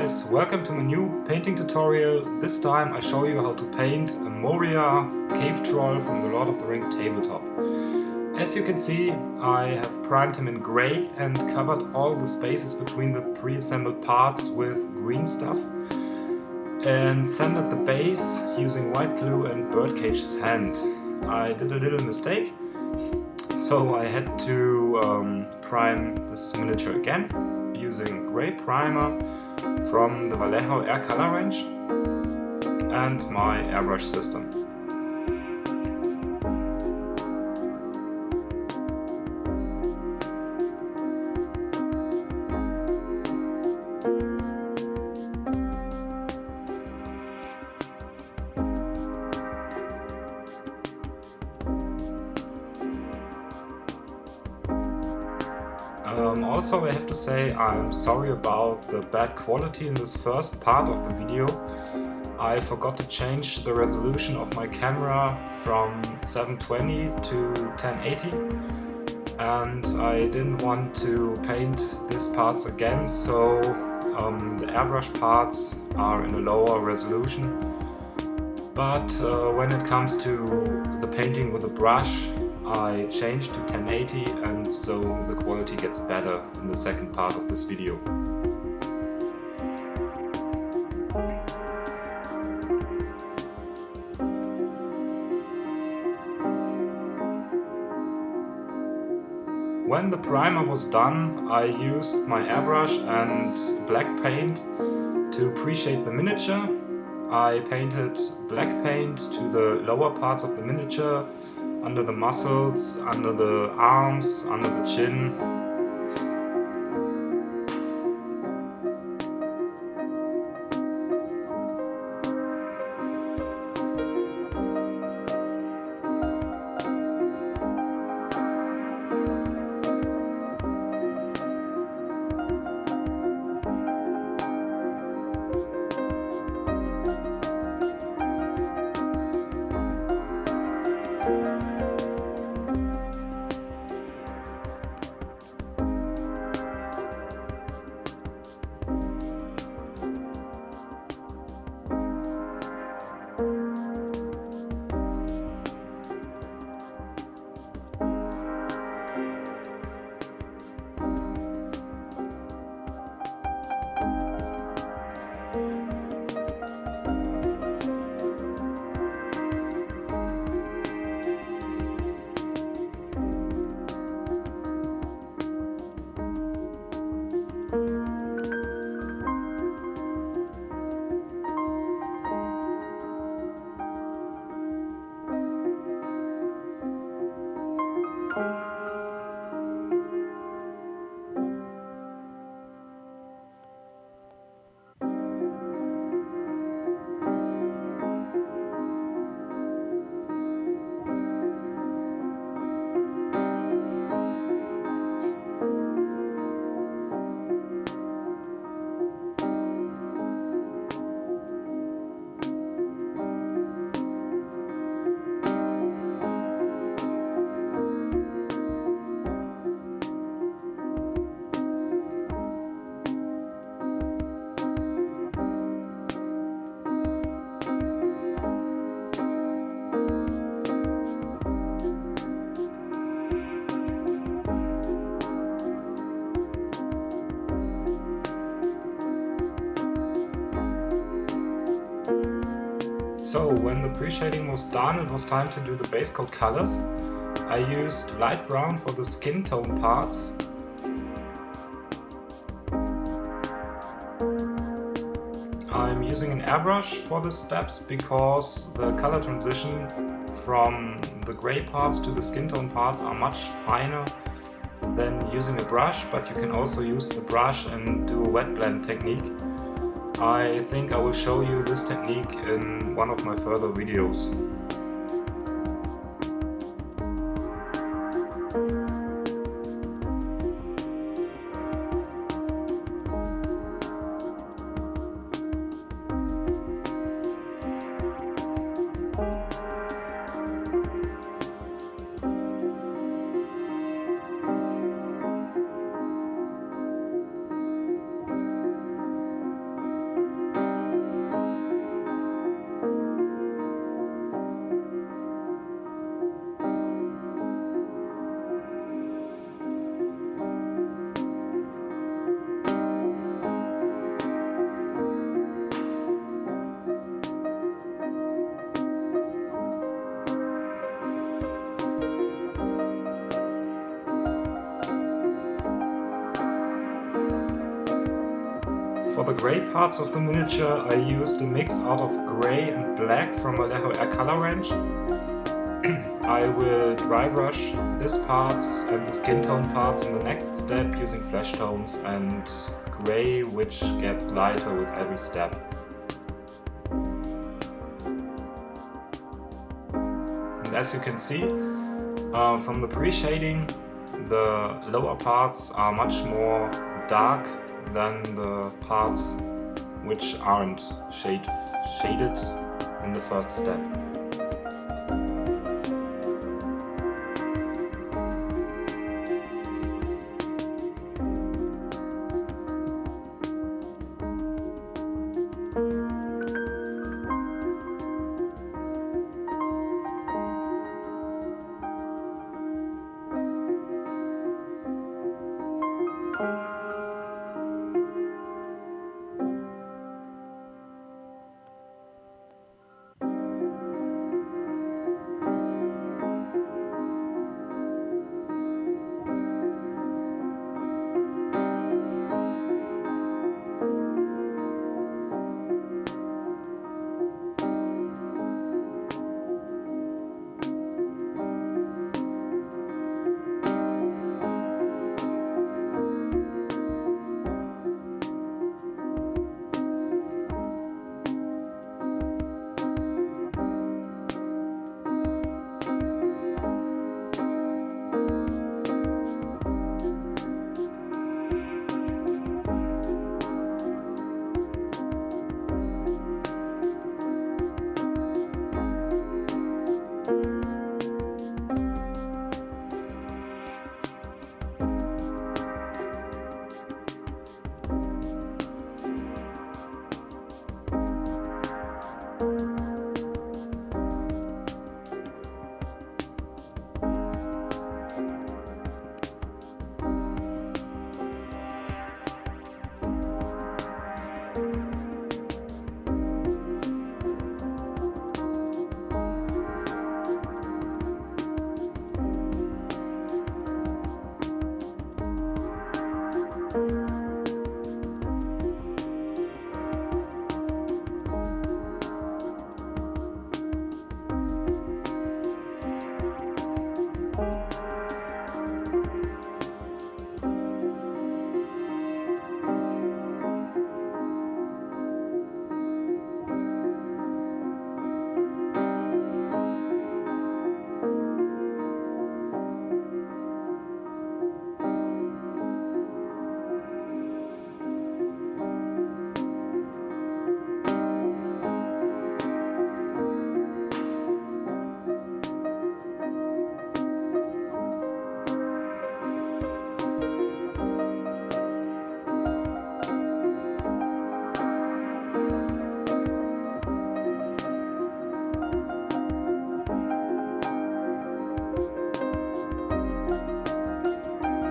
guys, welcome to my new painting tutorial. This time I show you how to paint a Moria Cavetroll from the Lord of the Rings tabletop. As you can see, I have primed him in grey and covered all the spaces between the pre-assembled parts with green stuff and sanded the base using white glue and birdcage sand. I did a little mistake, so I had to prime this miniature again using grey primer from the Vallejo air color range and my airbrush system. Also, I have to say I'm sorry about the bad quality in this first part of the video. I forgot to change the resolution of my camera from 720 to 1080 and I didn't want to paint these parts again, so the airbrush parts are in a lower resolution. But when it comes to the painting with a brush, I changed to 1080 and so the quality gets better in the second part of this video. When the primer was done, I used my airbrush and black paint to pre-shade the miniature. I painted black paint to the lower parts of the miniature, under the muscles, under the arms, under the chin. So when the pre-shading was done, it was time to do the base coat colors. I used light brown for the skin tone parts. I'm using an airbrush for the steps because the color transition from the gray parts to the skin tone parts are much finer than using a brush, but you can also use the brush and do a wet blend technique. I think I will show you this technique in one of my further videos. For the grey parts of the miniature I used a mix out of grey and black from Vallejo Air color range. I will dry brush these parts and the skin tone parts in the next step using flesh tones and grey, which gets lighter with every step. And as you can see, from the pre-shading, the lower parts are much more dark than the parts which aren't shaded in the first step.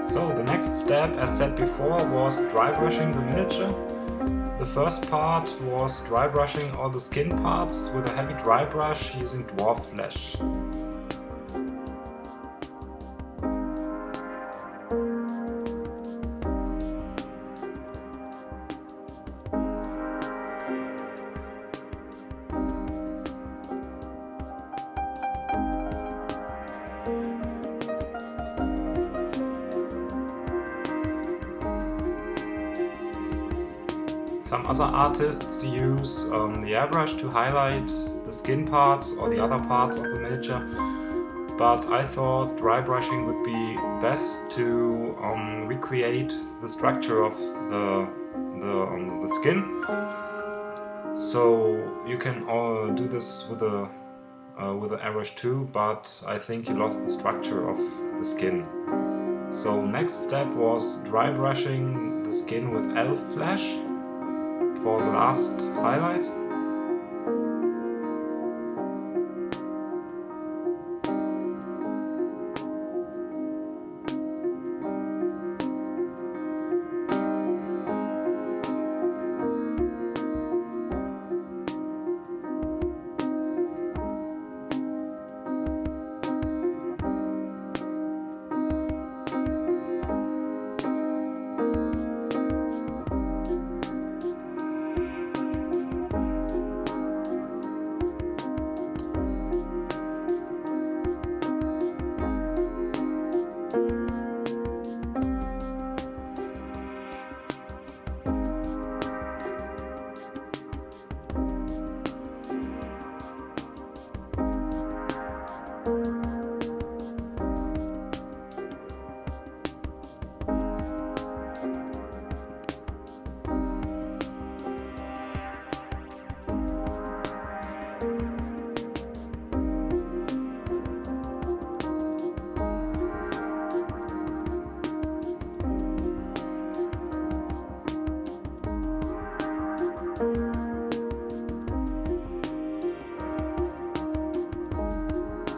So the next step, as said before, was dry brushing the miniature. The first part was dry brushing all the skin parts with a heavy dry brush using dwarf flesh. Some other artists use the airbrush to highlight the skin parts or the other parts of the miniature, but I thought dry brushing would be best to recreate the structure of the skin. So you can do this with an airbrush too, but I think you lost the structure of the skin. So next step was dry brushing the skin with elf flesh for the last highlight.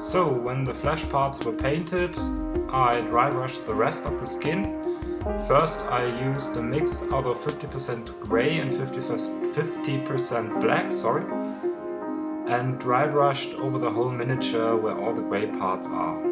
So when the flesh parts were painted, I dry brushed the rest of the skin. First I used a mix out of 50% grey and 50% black, and dry brushed over the whole miniature where all the grey parts are.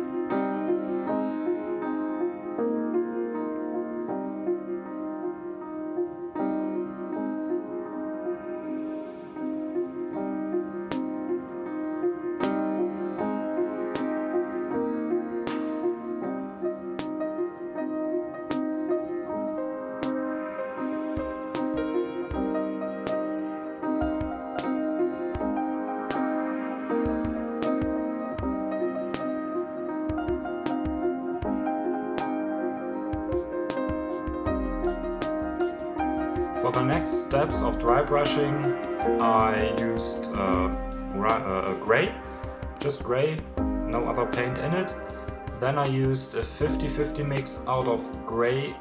For the next steps of dry brushing, I used grey, just grey, no other paint in it. Then I used a 50-50 mix out of grey,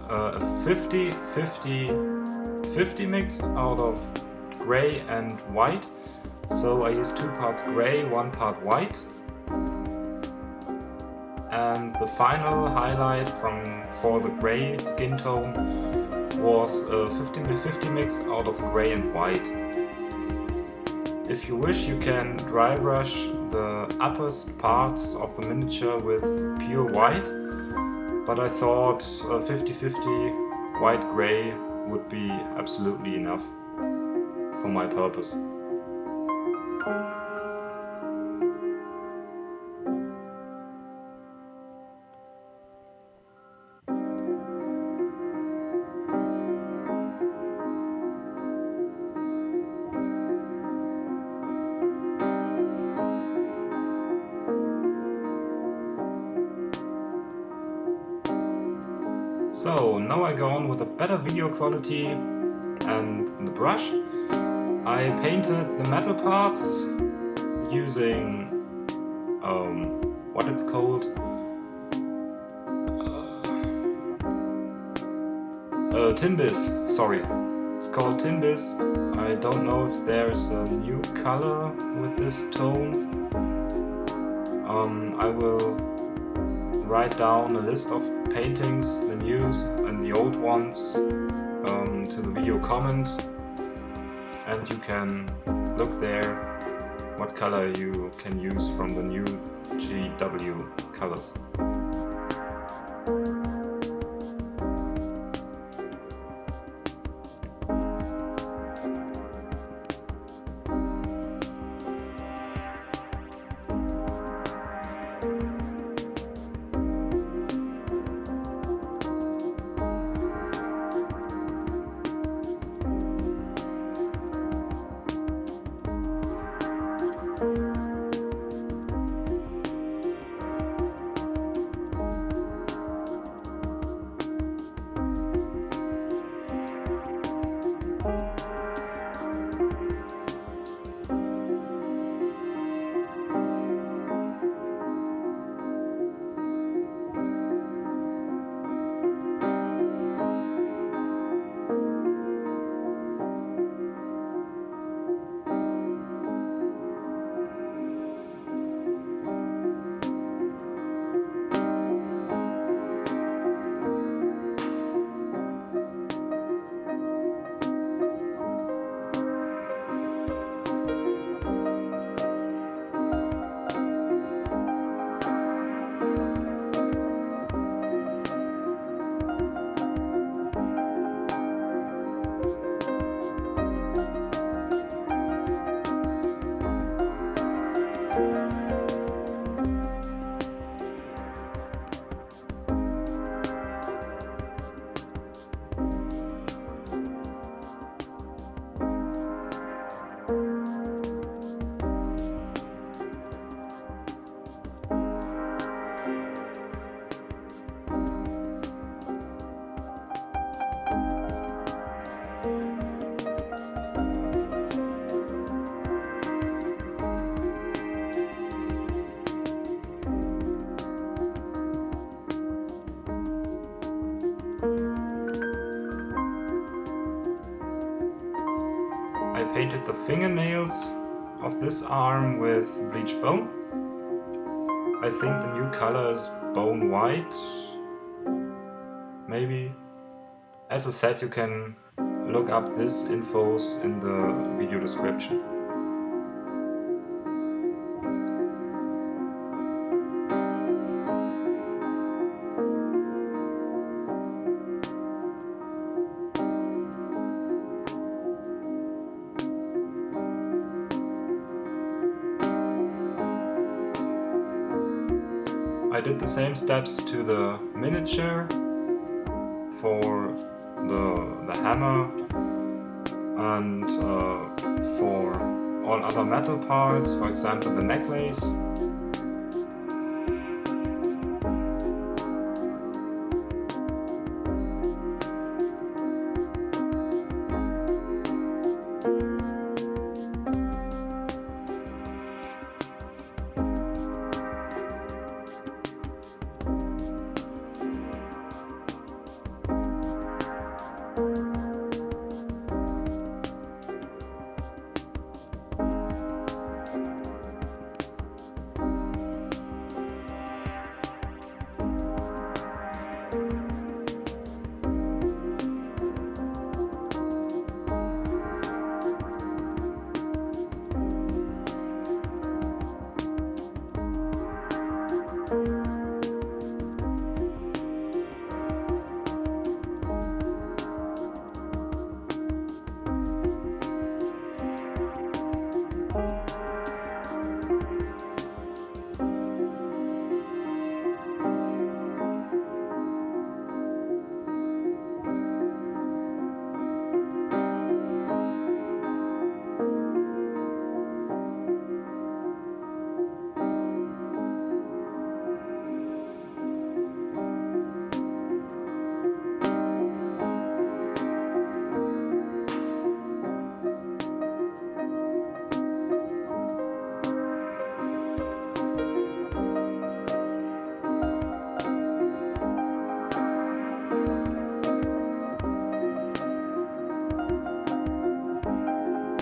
a 50-50 mix out of grey and white. So I used 2 parts grey, 1 part white. And the final highlight for the grey skin tone was a 50-50 mix out of grey and white. If you wish, you can dry brush the upperst parts of the miniature with pure white, but I thought a 50-50 white-grey would be absolutely enough for my purpose. So now I go on with a better video quality and the brush. I painted the metal parts using what it's called, Timbis, sorry. It's called Timbis. I don't know if there's a new color with this tone. I will write down a list of paintings, the new and the old ones, to the video comment, and you can look there what color you can use from the new GW colors. I painted the fingernails of this arm with bleached bone. I think the new color is bone white, maybe. As I said, you can look up this infos in the video description. I did the same steps to the miniature for the hammer and for all other metal parts, for example the necklace.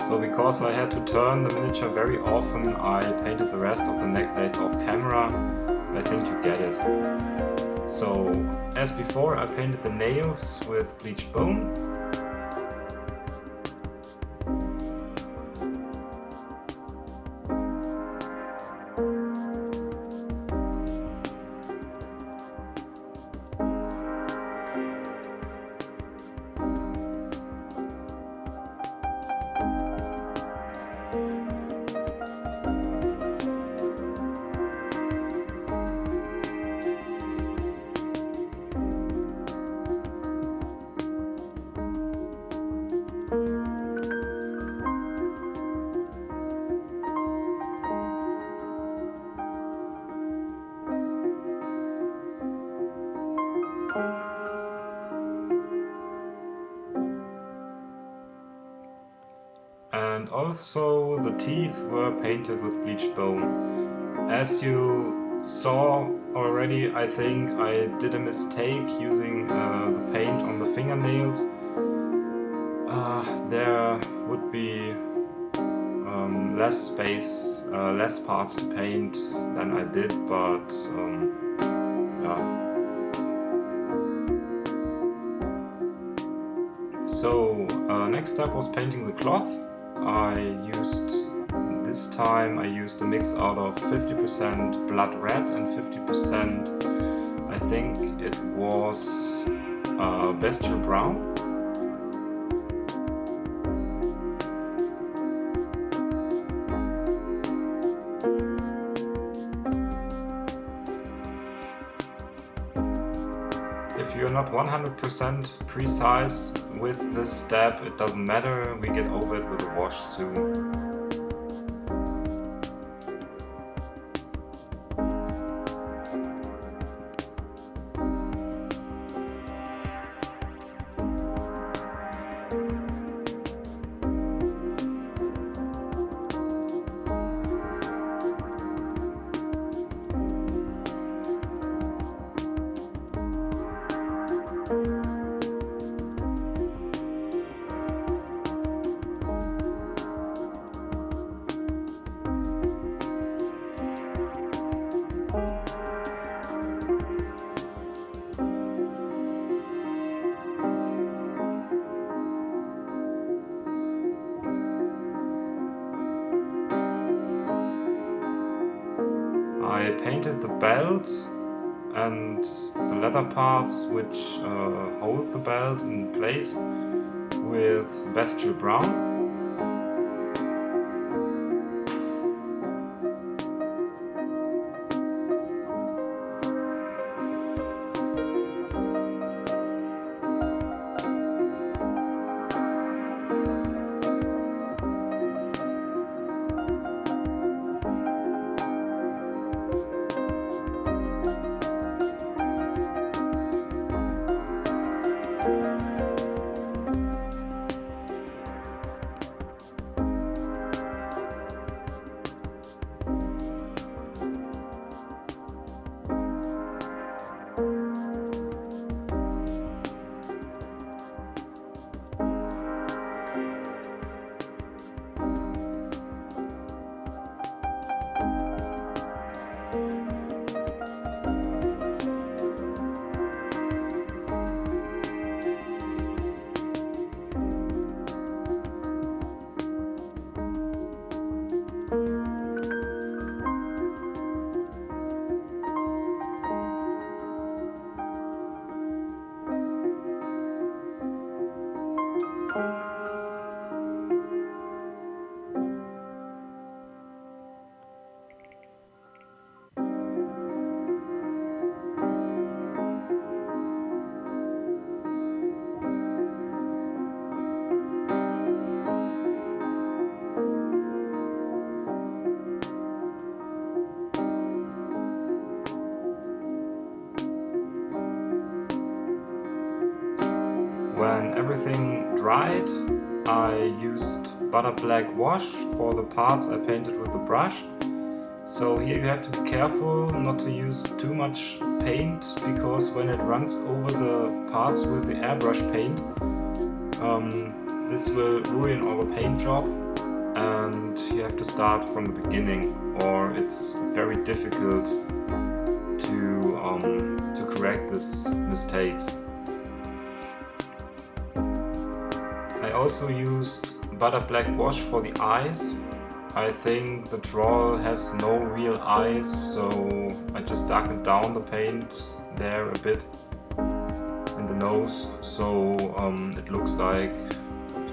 So because I had to turn the miniature very often, I painted the rest of the necklace off camera. I think you get it. So as before, I painted the nails with bleached bone. And also the teeth were painted with bleached bone. As you saw already, I think I did a mistake using the paint on the fingernails. There would be less space, less parts to paint than I did, but yeah. So next step was painting the cloth. This time I used a mix out of 50% blood red and 50%, I think it was bestial brown. If you're not 100% precise with this step, it doesn't matter, we get over it with a wash soon. painted the belt and the leather parts which hold the belt in place with bestial brown. When everything dried, I used butter black wash for the parts I painted with the brush. So here you have to be careful not to use too much paint, because when it runs over the parts with the airbrush paint, this will ruin our paint job, and you have to start from the beginning, or it's very difficult to correct these mistakes. I also used butter black wash for the eyes. I think the troll has no real eyes, so I just darkened down the paint there a bit in the nose, so it looks like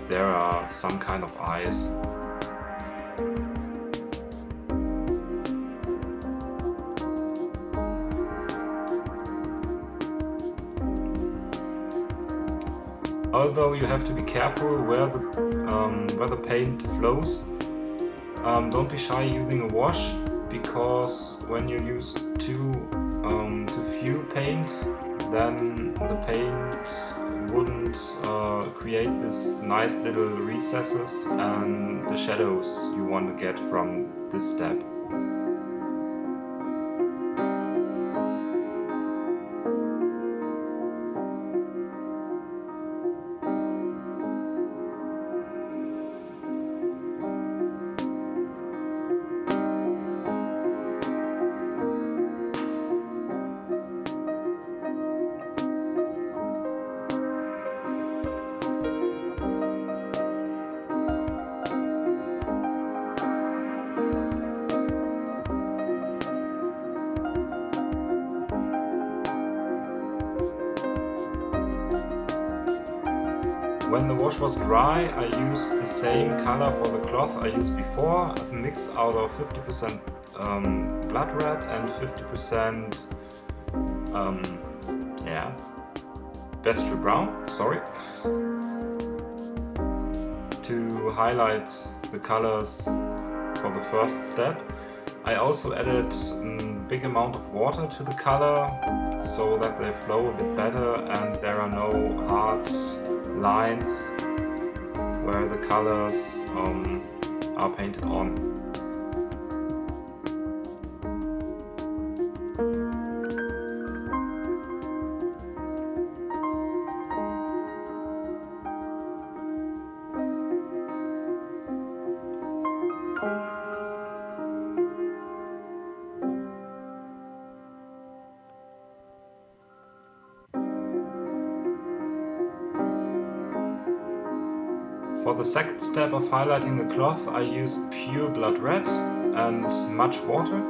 there are some kind of eyes. Although you have to be careful where the paint flows. Don't be shy using a wash, because when you use too few paint, then the paint wouldn't create these nice little recesses and the shadows you want to get from this step. When the wash was dry, I used the same color for the cloth I used before, a mix out of 50% blood red and 50% bestial brown, sorry, to highlight the colors for the first step. I also added a big amount of water to the color so that they flow a bit better and there are no hard lines where the colors are painted on. For the second step of highlighting the cloth, I used pure blood red and much water.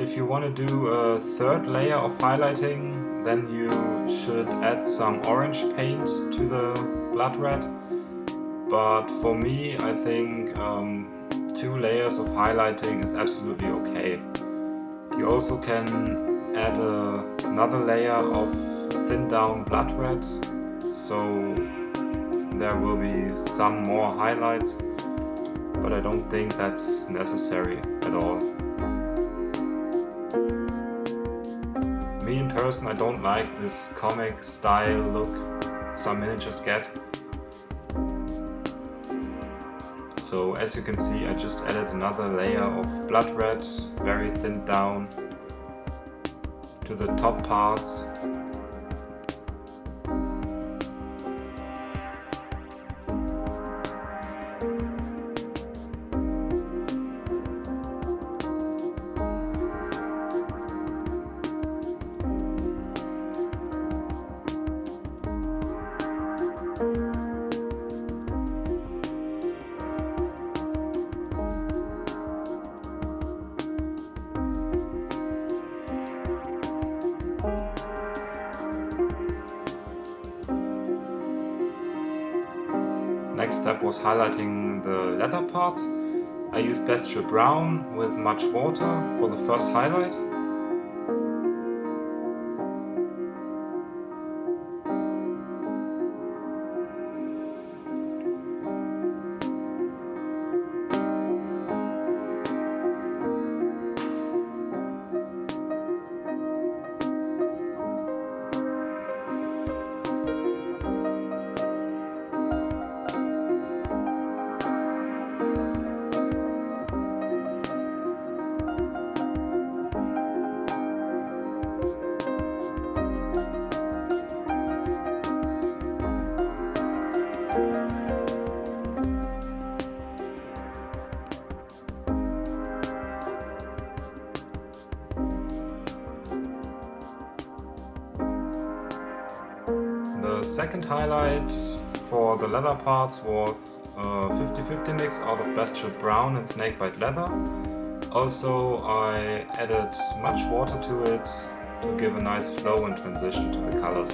if you want to do a third layer of highlighting, then you should add some orange paint to the blood red. But for me, I think 2 layers of highlighting is absolutely okay. You also can add another layer of thinned down blood red, so there will be some more highlights, but I don't think that's necessary at all. Me in person, I don't like this comic style look some miniatures get. So as you can see, I just added another layer of blood red, very thinned down, to the top parts. Next step was highlighting the leather parts. I used bestial brown with much water for the first highlight. The second highlight for the leather parts was a 50-50 mix out of bestial brown and snakebite leather. Also, I added much water to it to give a nice flow and transition to the colors.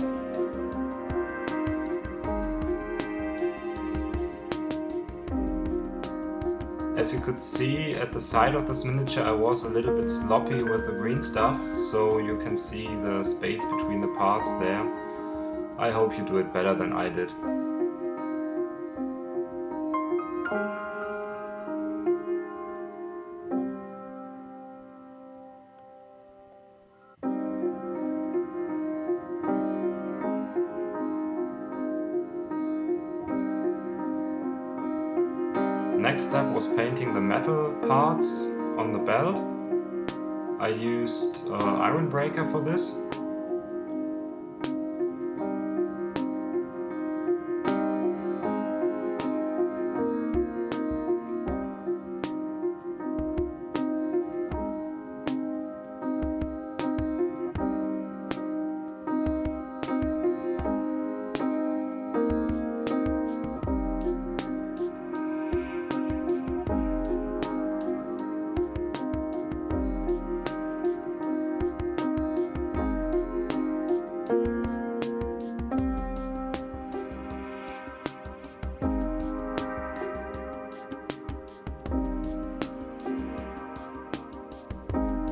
As you could see at the side of this miniature, I was a little bit sloppy with the green stuff, so you can see the space between the parts there. I hope you do it better than I did. Next step was painting the metal parts on the belt. I used iron breaker for this.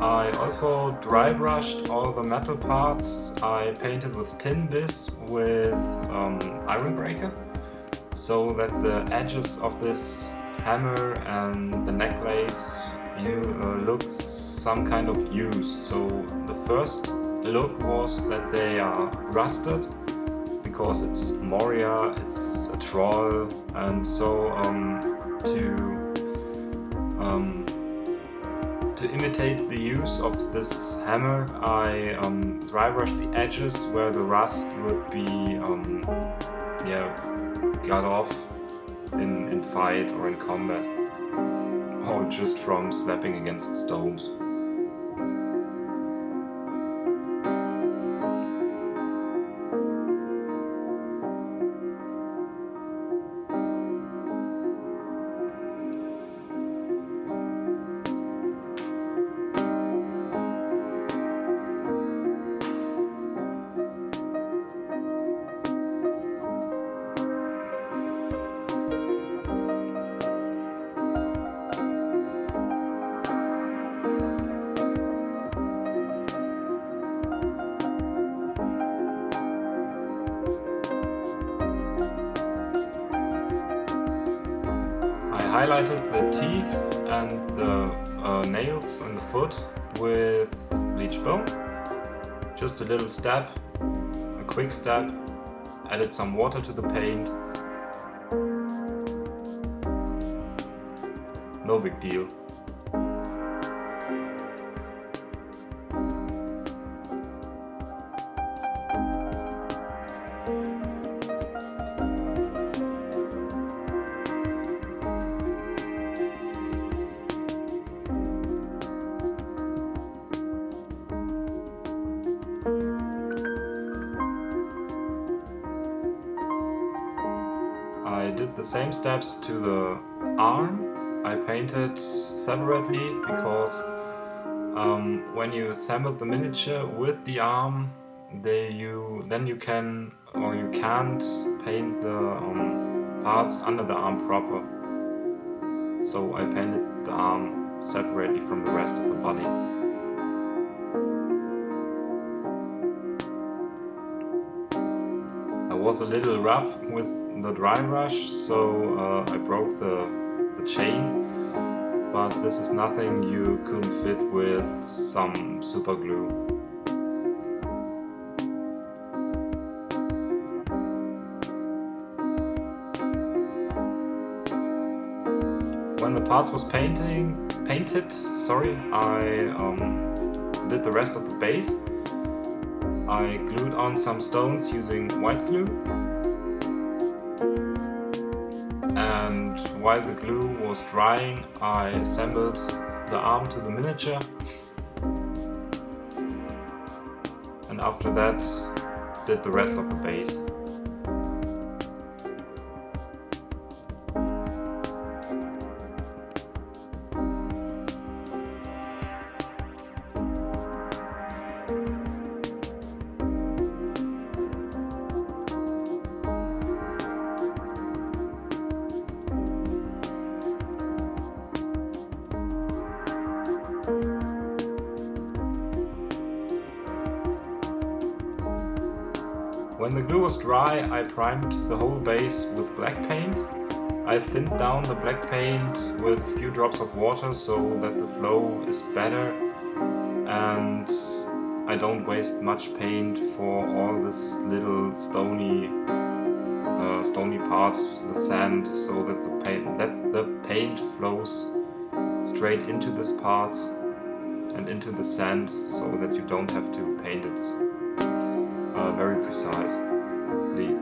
I also dry brushed all the metal parts. I painted with tin bis with iron breaker, so that the edges of this hammer and the necklace look some kind of used. So the first look was that they are rusted, because it's Moria, it's a troll, and so to imitate the use of this hammer, I dry brushed the edges where the rust would be got off in fight or in combat, or just from slapping against stones. highlighted the teeth and the nails and the foot with bleached bone. Just a little step, a quick step, added some water to the paint. No big deal. I did the same steps to the arm. I painted separately because when you assemble the miniature with the arm, then you can or you can't paint the parts under the arm proper. So I painted the arm separately from the rest of the body. I was a little rough with the dry brush, so I broke the chain, but this is nothing you couldn't fit with some super glue. When the parts was painted, I did the rest of the base. I glued on some stones using white glue, and while the glue was drying, I assembled the arm to the miniature, and after that did the rest of the base. When the glue was dry, I primed the whole base with black paint. I thinned down the black paint with a few drops of water so that the flow is better, and I don't waste much paint for all this little stony parts, the sand, so that the paint flows straight into these parts and into the sand, so that you don't have to paint it very precisely.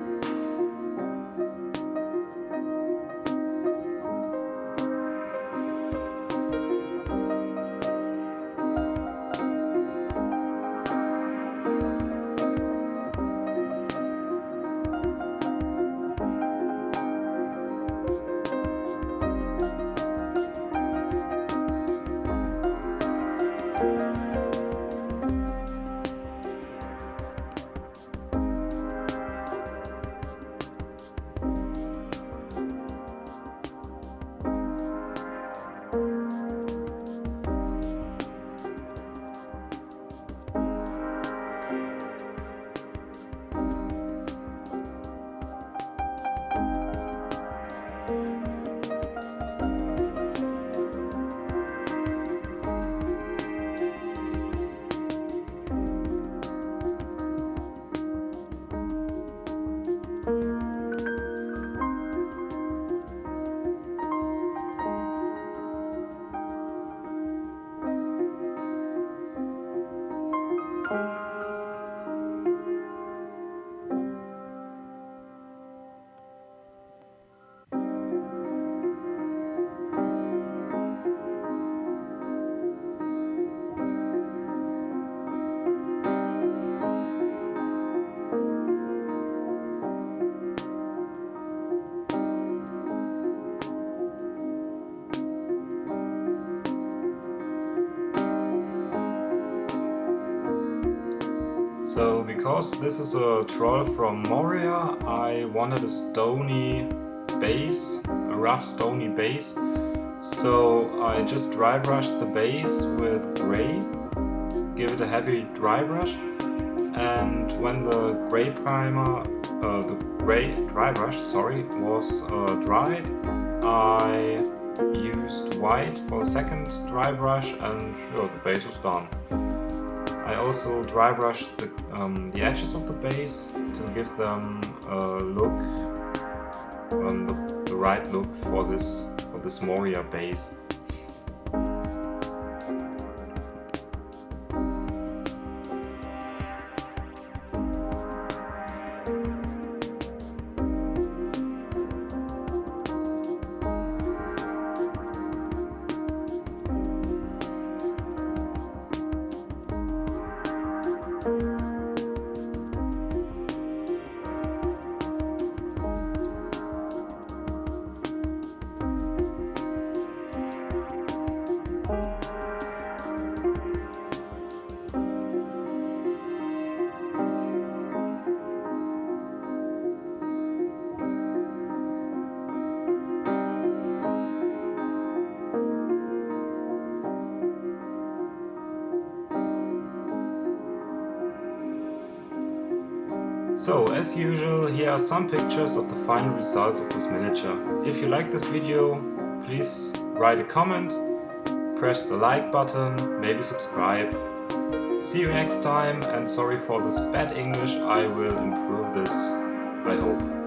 So because this is a troll from Moria, I wanted a stony base, a rough stony base. So I just dry brushed the base with gray, give it a heavy dry brush, and when the gray primer, the gray dry brush, was dried, I used white for a second dry brush, and sure, the base was done. I also dry brushed the edges of the base to give them a look, the right look for this Moria base. So, as usual, here are some pictures of the final results of this miniature. If you like this video, please write a comment, press the like button, maybe subscribe. See you next time, and sorry for this bad English, I will improve this, I hope.